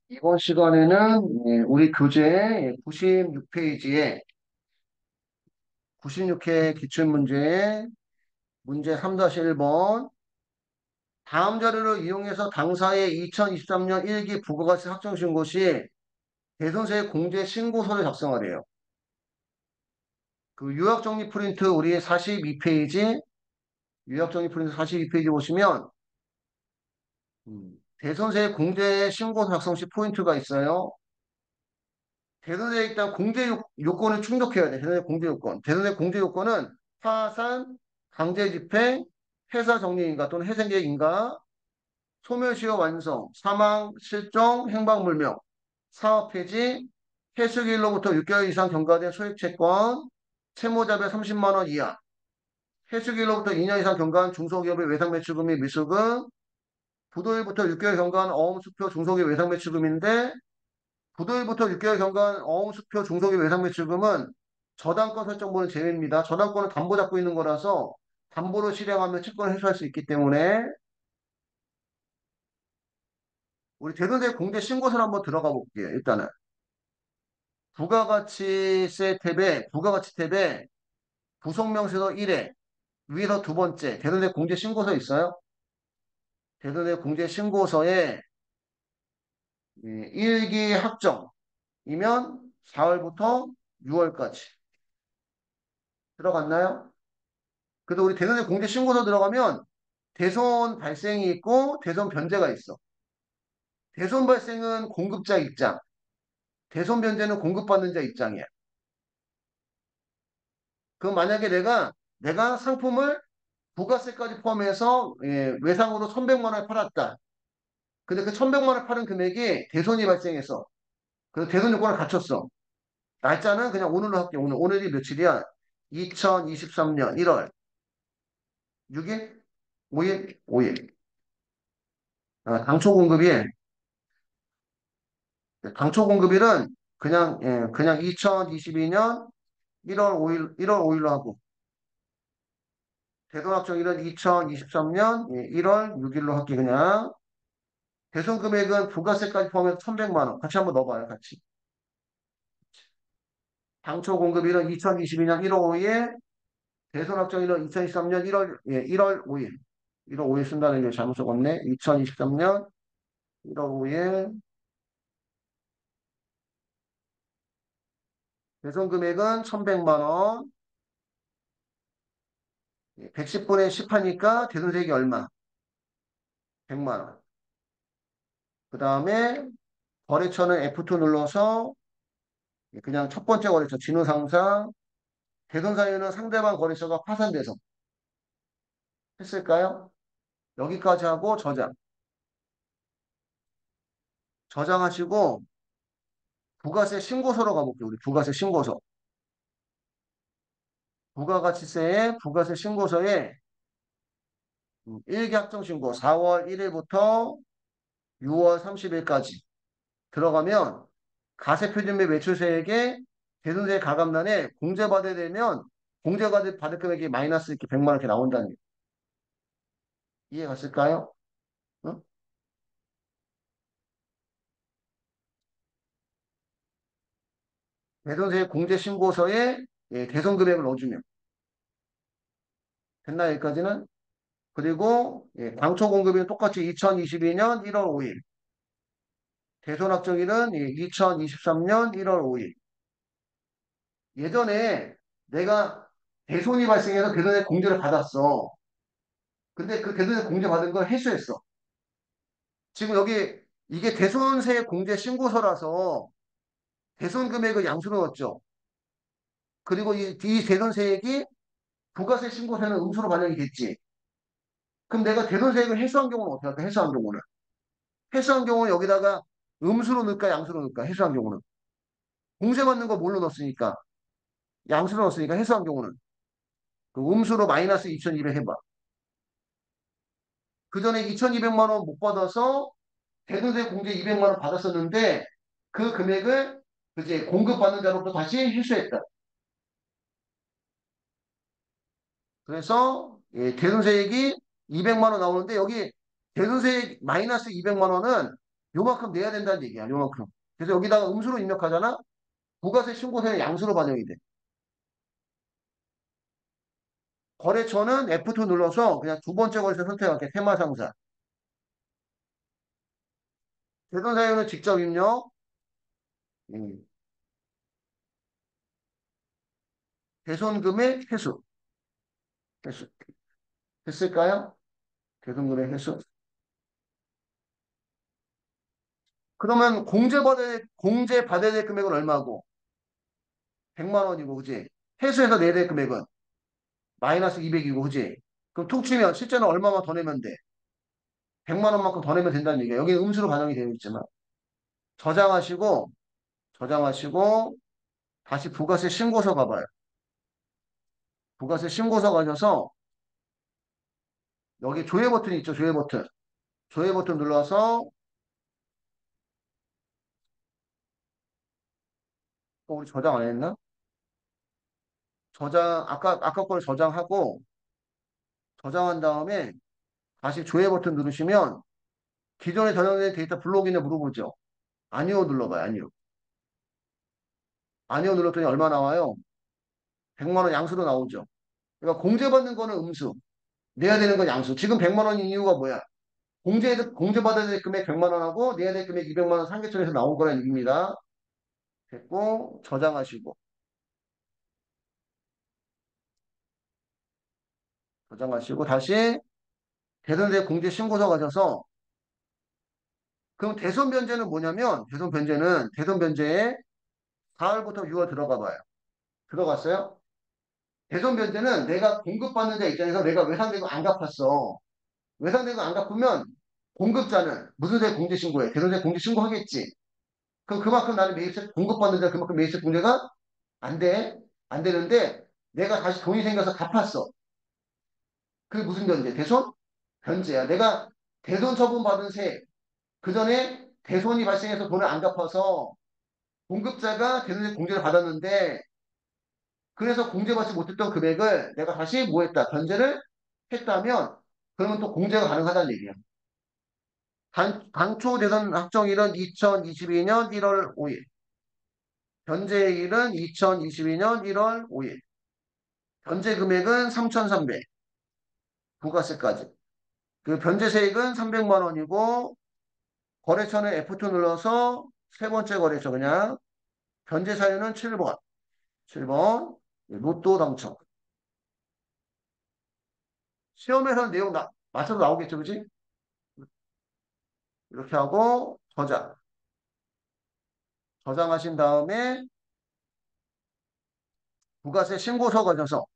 이번 시간에는 우리 교재 96페이지에 96회 기출문제의 문제 3-1번 다음 자료를 이용해서 당사의 2023년 1기 부가가치 확정신고 시 대손세 공제 신고서를 작성하래요. 그 요약정리 프린트 우리 42페이지 요약정리 프린트 42페이지 보시면 대손세 공제 신고서 작성 시 포인트가 있어요. 대선의 일단 요건을 충족해야 돼. 대선의 공제 요건. 대선의 공제 요건은 파산, 강제집행, 회사 정리인가 또는 회생계인가, 소멸시효 완성, 사망, 실종, 행방불명, 사업폐지, 해수기일로부터 6개월 이상 경과된 소액채권, 채무자별 30만 원 이하, 해수기일로부터 2년 이상 경과한 중소기업의 외상매출금 및 미수금, 부도일부터 6개월 경과한 어음수표 중소기업 외상매출금인데 부도일부터 6개월 경과한 어음수표 중소기업 외상매출금은 저당권 설정분은 제외입니다. 저당권은 담보 잡고 있는 거라서 담보를 실행하면 채권을 회수할 수 있기 때문에 우리 대도세 공제 신고서를 한번 들어가 볼게요. 일단은 부가가치세 탭에 부가가치 탭에 부속명세서 1회 위에서 두 번째 대도세 공제 신고서 있어요. 대도세 공제 신고서에 1기 확정이면 4월부터 6월까지 들어갔나요? 그래도 우리 대선의 공제 신고서 들어가면 대손 발생이 있고 대손 변제가 있어. 대손 발생은 공급자 입장, 대손 변제는 공급받는 자 입장이야. 그럼 만약에 내가 상품을 부가세까지 포함해서 외상으로 1,100만 원에 팔았다. 근데 그 1,100만 원에 파는 금액이 대손이 발생해서 그래서 대손 요건을 갖췄어. 날짜는 그냥 오늘로 할게. 오늘이 며칠이야? 2023년 1월 6일? 5일? 5일. 당초 공급이 당초 공급일은 그냥 2022년 1월 5일, 1월 5일로 하고, 대손 확정일은 2023년 1월 6일로 할게, 그냥. 대손 금액은 부가세까지 포함해서 1,100만 원. 같이 한번 넣어봐요, 같이. 당초 공급일은 2022년 1월 5일, 대손 확정일은 2023년 1월 5일. 1월 5일 쓴다는 게 잘못 적었네. 2023년 1월 5일. 대손 금액은 1,100만 원. 110분의 10 하니까 대손세액이 얼마? 100만 원. 그 다음에 거래처는 F2 눌러서 그냥 첫 번째 거래처 진우상사 대손사유는 상대방 거래처가 파산돼서 했을까요? 여기까지 하고 저장하시고 부가세 신고서로 가볼게요. 우리 부가세 신고서 부가가치세의 부가세 신고서에 일기확정신고 4월 1일부터 6월 30일까지 들어가면 가세표준 및 매출세액에 대손세 가감란에 공제받아야 되면 공제받을 금액이 마이너스 이렇게 100만 원 이렇게 나온다는 게 이해 갔을까요? 응? 대손세 공제 신고서에 대손 금액을 넣어주면 됐나 여기까지는? 그리고 당초 공급일은 똑같이 2022년 1월 5일 대손 확정일은 2023년 1월 5일 예전에 내가 대손이 발생해서 대손의 공제를 받았어. 근데 그 대손의 공제 받은 걸 회수했어. 지금 여기 이게 대손세 공제 신고서라서 대손 금액을 양수로 넣었죠. 그리고 이 대손세액이 부가세 신고서에는 음수로 반영이 됐지. 그럼 내가 대손세액을 회수한 경우는 어떻게 할까? 회수한 경우는. 회수한 경우는 여기다가 음수로 넣을까 양수로 넣을까? 회수한 경우는. 공제받는 거 뭘로 넣었으니까? 양수로 넣었으니까 회수한 경우는. 그 음수로 마이너스 2,200 해봐. 그 전에 2,200만 원 못 받아서 대손세 공제 200만 원 받았었는데 그 금액을 이제 공급받는 자로부터 다시 회수했다. 그래서 대손세액이 200만 원 나오는데 여기 대손세액 마이너스 200만 원은 요만큼 내야 된다는 얘기야. 요만큼. 그래서 여기다가 음수로 입력하잖아. 부가세 신고세는 양수로 반영이 돼. 거래처는 F2 눌러서 그냥 두 번째 거래처 선택할게. 테마상사. 대손사유는 직접 입력. 음, 대손금액 회수. 회수. 됐을까요? 대손금액 회수. 그러면 공제 받아야 될 금액은 얼마고? 100만 원이고, 그지? 회수해서 내야 될 금액은 마이너스 200이고, 그지? 그럼 툭 치면 실제는 얼마만 더 내면 돼? 100만 원만큼 더 내면 된다는 얘기야. 여기는 음수로 반영이 되어 있지만. 저장하시고, 저장하시고, 다시 부가세 신고서 가봐요. 부가세 신고서 가셔서, 여기 조회 버튼이 있죠, 조회 버튼. 조회 버튼 눌러서, 우리 저장 안 했나? 아까 걸 저장하고, 저장한 다음에, 다시 조회 버튼 누르시면, 기존에 저장된 데이터 불러오기냐 물어보죠. 아니요 눌러봐요, 아니요. 아니요 눌렀더니 얼마 나와요? 100만 원 양수로 나오죠. 그러니까 공제받는 거는 음수, 내야 되는 건 양수. 지금 100만 원인 이유가 뭐야? 공제받아야 될 금액 100만 원하고 내야 될 금액 200만 원 상계점에서 나온 거라는 얘기입니다. 됐고, 저장하시고. 저장하시고, 다시 대손세 공제 신고서 가셔서, 그럼 대손 변제는 뭐냐면, 대손 변제에 4월부터 6월 들어가 봐요. 들어갔어요? 대손 변제는 내가 공급받는 자 입장에서 내가 외상되고 안 갚았어. 외상되고 안 갚으면 공급자는 무소득 공제 신고해. 대손세 공제 신고하겠지. 그럼 그만큼 나는 매입세 공급받는 자 그만큼 매입세 공제가 안 돼. 안 되는데 내가 다시 돈이 생겨서 갚았어. 그게 무슨 변제? 대손? 변제야. 내가 대손 처분 받은 세. 그 전에 대손이 발생해서 돈을 안 갚아서 공급자가 대손세 공제를 받았는데 그래서 공제받지 못했던 금액을 내가 다시 뭐 했다? 변제를 했다면 그러면 또 공제가 가능하다는 얘기야. 당초 대선 확정일은 2022년 1월 5일. 변제일은 2022년 1월 5일. 변제 금액은 3,300. 부가세까지. 그 변제세액은 300만 원이고 거래처는 F2 눌러서 세 번째 거래처 그냥 변제 사유는 7번. 7번. 로또 당첨. 시험에서 내용 맞춰서 나오겠죠, 그지? 이렇게 하고 저장. 저장하신 다음에 부가세 신고서 가져서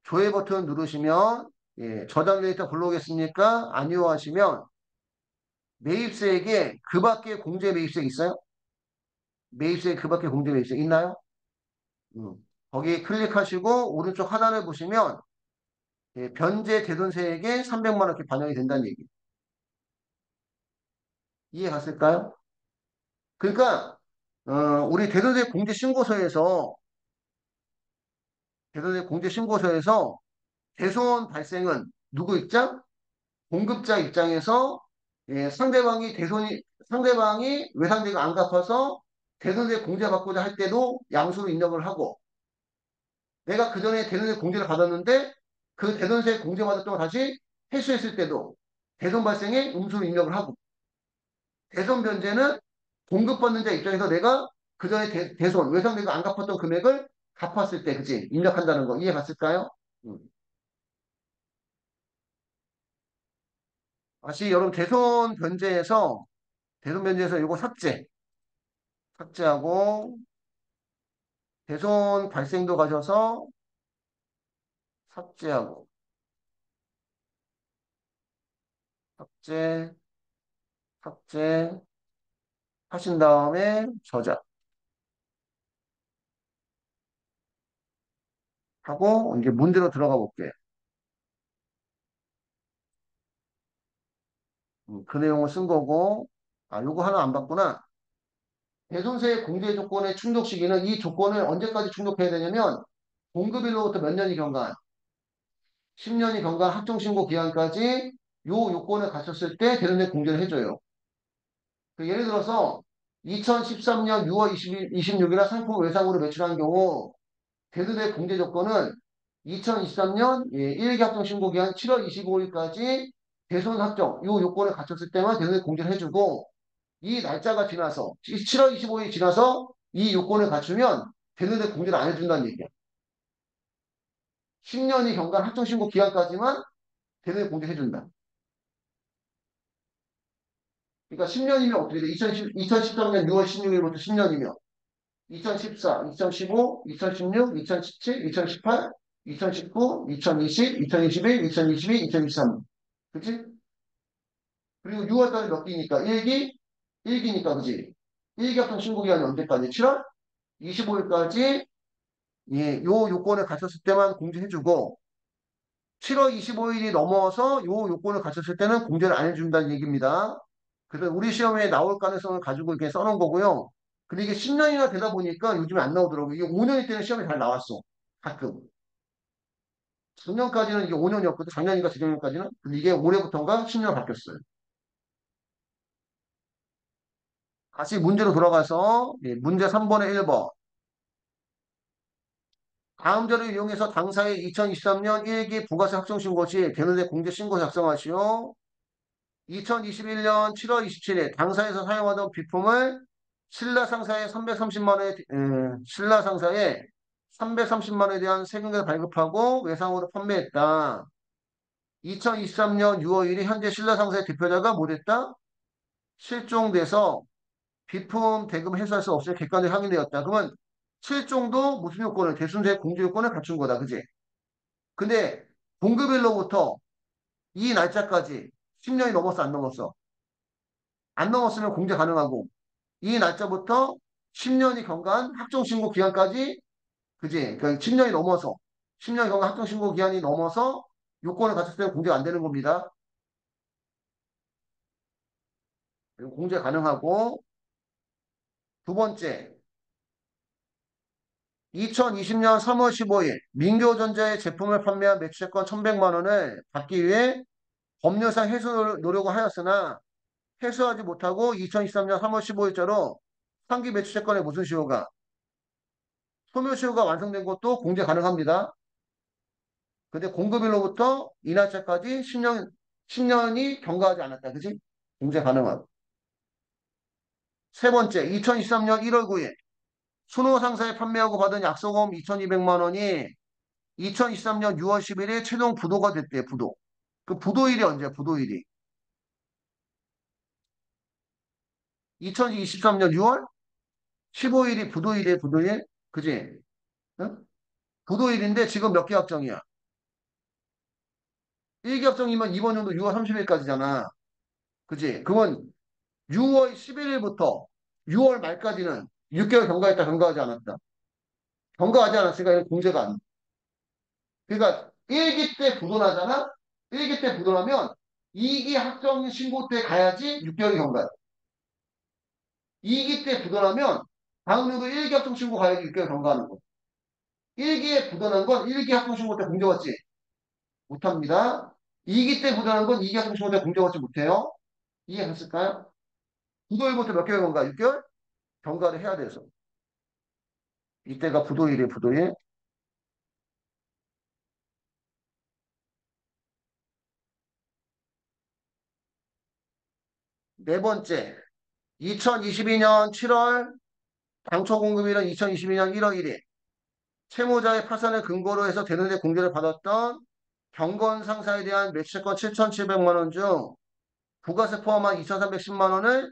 조회 버튼 누르시면 예, 저장 데이터 불러오겠습니까? 아니요 하시면 매입세액에 그 밖에 공제 매입세액 있어요? 매입세액 그 밖에 공제 매입세액 있나요? 음. 거기 클릭하시고 오른쪽 하단을 보시면 예, 변제 대손세액에 300만 원 이렇게 반영이 된다는 얘기. 이해 갔을까요? 그러니까 우리 대손세 공제 신고서에서 대손 발생은 누구 입장? 공급자 입장에서 예, 상대방이 외상되가 안 갚아서 대손세 공제받고자 할 때도 양수로 입력을 하고 내가 그 전에 대손세 공제를 받았는데 그 대손세 공제받았던 걸 다시 회수했을 때도 대손 발생에 음수로 입력을 하고 대손 변제는 공급받는 자 입장에서 내가 그 전에 대손 외상되가 안 갚았던 금액을 갚았을 때 그치 입력한다는 거 이해 갔을까요? 음. 다시 여러분 대손 변제에서 이거 삭제하고 대손 발생도 가져서 삭제하고 삭제 삭제 하신 다음에 저장하고 이제 문제로 들어가 볼게요. 그 내용을 쓴 거고 요거 하나 안 봤구나. 대손세 공제 조건의 충족 시기는 이 조건을 언제까지 충족해야 되냐면 공급일로부터 몇 년이 경과한 10년이 경과한 확정신고 기간까지 요 요건을 갖췄을 때 대리운전 공제를 해줘요. 예를 들어서 2013년 6월 26일날 상품 외상으로 매출한 경우 대두대 공제 조건은 2023년 1기 합정 신고 기한 7월 25일까지 대손 확정 요 요건을 갖췄을 때만 대두대 공제를 해주고 이 날짜가 지나서 7월 25일 지나서 이 요건을 갖추면 대두대 공제를 안 해준다는 얘기야. 10년이 경과한 합정 신고 기한까지만 대두대 공제해준다. 그러니까 10년이면 어떻게 돼? 2013년 6월 16일부터 10년이면 2014, 2015, 2016, 2017, 2018, 2019, 2020, 2021, 2022, 2023. 그치? 그리고 6월달에 몇 기니까? 1기? 1기니까, 그치? 1기 합동 신고기간이 언제까지? 7월 25일까지, 예, 요 요건을 갖췄을 때만 공제해주고, 7월 25일이 넘어서 요 요건을 갖췄을 때는 공제를 안 해준다는 얘기입니다. 그래서 우리 시험에 나올 가능성을 가지고 이렇게 써놓은 거고요. 근데 이게 10년이나 되다 보니까 요즘에 안 나오더라고요. 이게 5년일 때는 시험에 잘 나왔어. 가끔. 작년까지는 이게 5년이었거든. 작년인가 재작년까지는. 근데 이게 올해부터인가 10년 바뀌었어요. 다시 문제로 돌아가서 예, 문제 3번에 1번. 다음 자료를 이용해서 당사의 2023년 1기 부가세 확정신고 시 되는데 공제 신고 작성하시오. 2021년 7월 27일 당사에서 사용하던 비품을 신라 상사에 330만 원에 신라 상사에 330만 원에 대한 세금을 발급하고 외상으로 판매했다. 2023년 6월 1일 현재 신라 상사의 대표자가 못했다? 실종돼서 비품 대금 회수할 수 없이 객관적으로 확인되었다. 그러면 실종도 무슨 요건을 대순세 공제 요건을 갖춘 거다. 그지? 근데 공급일로부터 이 날짜까지 10년이 넘었어 안 넘었어? 안 넘었으면 공제 가능하고 이 날짜부터 10년이 경과한 합정신고 기한까지 그지? 그러니까 10년이 넘어서 10년이 경과한 합정신고 기한이 넘어서 요건을 갖췄을 때는 공제가 안 되는 겁니다. 그리고 공제 가능하고 두 번째 2020년 3월 15일 민교전자의 제품을 판매한 매출권 1,100만 원을 받기 위해 법률상 해소 노력을 하였으나 해소하지 못하고 2023년 3월 15일자로 상기 매출채권의 무슨 시효가 소멸시효가 완성된 것도 공제 가능합니다. 근데 공급일로부터 이 날짜까지 10년이 경과하지 않았다. 그지? 공제 가능하고. 세 번째, 2023년 1월 9일 순호 상사에 판매하고 받은 약속금 2,200만 원이 2023년 6월 11일 최종 부도가 됐대, 부도. 그 부도일이 언제야, 부도일이? 2023년 6월 15일이 부도일이에요, 부도일? 그지? 응? 부도일인데 지금 몇 개 확정이야? 1기 확정이면 이번 연도 6월 30일까지잖아. 그지? 그러면 6월 11일부터 6월 말까지는 6개월 경과했다, 경과하지 않았다. 경과하지 않았으니까 이건 공제가 안 돼. 그러니까 1기 때 부도나잖아? 1기 때 부도나면 2기 확정 신고 때 가야지 6개월이 경과해. 2기 때 부도나면 다음 연도 1기 합동 신고 가야지 6개월 경과하는 거. 1기에 부도난 건 1기 합동 신고 때 공제받지 못합니다. 2기 때 부도난 건 2기 합동 신고 때 공제받지 못해요. 이해했을까요? 부도일부터 몇 개월 경과? 6개월? 경과를 해야 돼서. 이때가 부도일이에요, 부도일. 네 번째, 2022년 7월 당초 공급일은 2022년 1월 1일 채무자의 파산을 근거로 해서 되는데 공제를 받았던 경건 상사에 대한 매출권 7,700만 원 중 부가세 포함한 2,310만 원을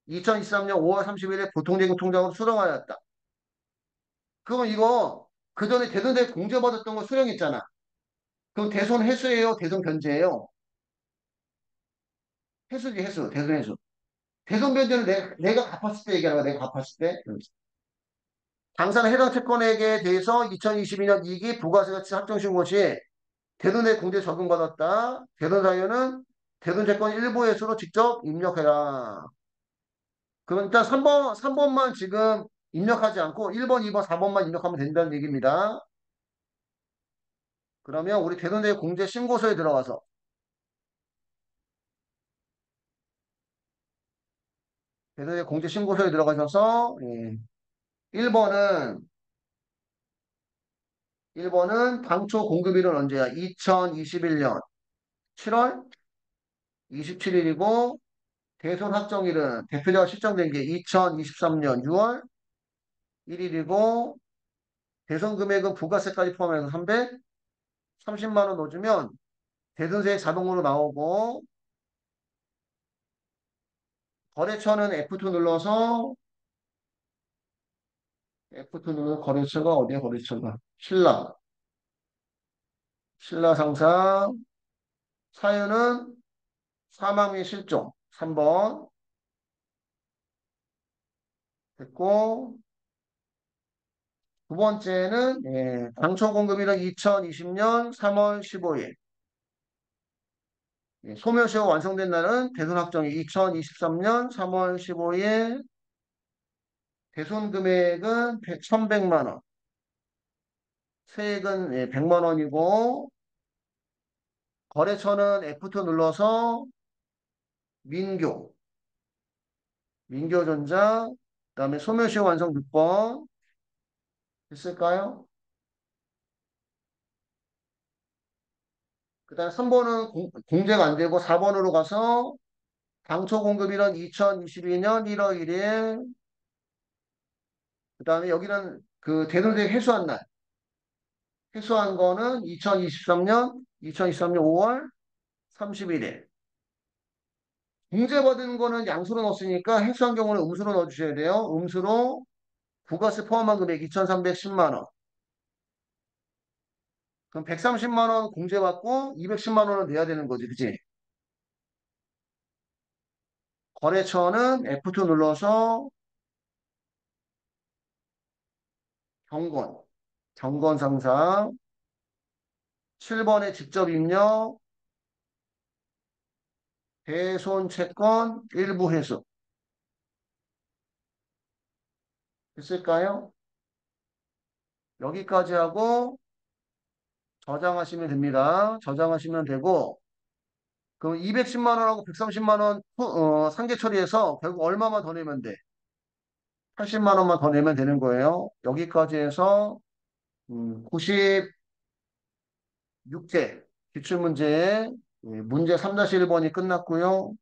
2023년 5월 31일 보통예금 통장으로 수령하였다. 그럼 이거 그 전에 대선대 공제받았던 거 수령했잖아. 그럼 대손 회수예요? 대손 변제예요? 회수지 회수. 대손 회수. 대손 변제는 내가 갚았을 때 얘기하는 거야. 내가 갚았을 때. 당사는 해당 채권액에 대해서 2022년 2기 부가세가 확정신고 시 대손의 공제 적용받았다. 대손 사유는 대손 채권 일부 회수로 직접 입력해라. 그럼 일단 3번만 지금 입력하지 않고 1번, 2번, 4번만 입력하면 된다는 얘기입니다. 그러면 우리 대손의 공제 신고서에 들어가서 대전에 공제 신고서에 들어가셔서 1번은 1번은 당초 공급일은 언제야? 2021년 7월 27일이고 대손 확정일은 대표자가 실정된 게 2023년 6월 1일이고 대손 금액은 부가세까지 포함해서 330만 원 넣어주면 대손세 자동으로 나오고 거래처는 F2 눌러서 F2 눌러서 거래처가 어디야 거래처가 신라 상사 사유는 사망 및 실종 3번 됐고 두 번째는 당초 공급일은 2020년 3월 15일 소멸시효 완성된 날은 대손 확정이 2023년 3월 15일 대손 금액은 1,100만 원 세액은 100만 원이고 거래처는 F2 눌러서 민교 민교전자 그다음에 소멸시효 완성 6번 됐을까요? 그 다음에 3번은 공제가 안 되고 4번으로 가서 당초 공급일은 2022년 1월 1일. 그 다음에 여기는 그 대손세 회수한 날. 회수한 거는 2023년 5월 31일. 공제받은 거는 양수로 넣었으니까 회수한 경우는 음수로 넣어주셔야 돼요. 음수로 부가세 포함한 금액 2,310만 원. 그럼 130만 원 공제받고 210만 원은 내야 되는 거지. 그치? 거래처는 F2 눌러서 경건. 경건 상사. 7번에 직접 입력, 대손 채권 일부 회수. 됐을까요? 여기까지 하고 저장하시면 됩니다. 저장하시면 되고, 그럼 210만 원하고 130만 원 상계 처리해서 결국 얼마만 더 내면 돼? 80만 원만 더 내면 되는 거예요. 여기까지 해서 96제 기출문제 문제 3-1번이 끝났고요.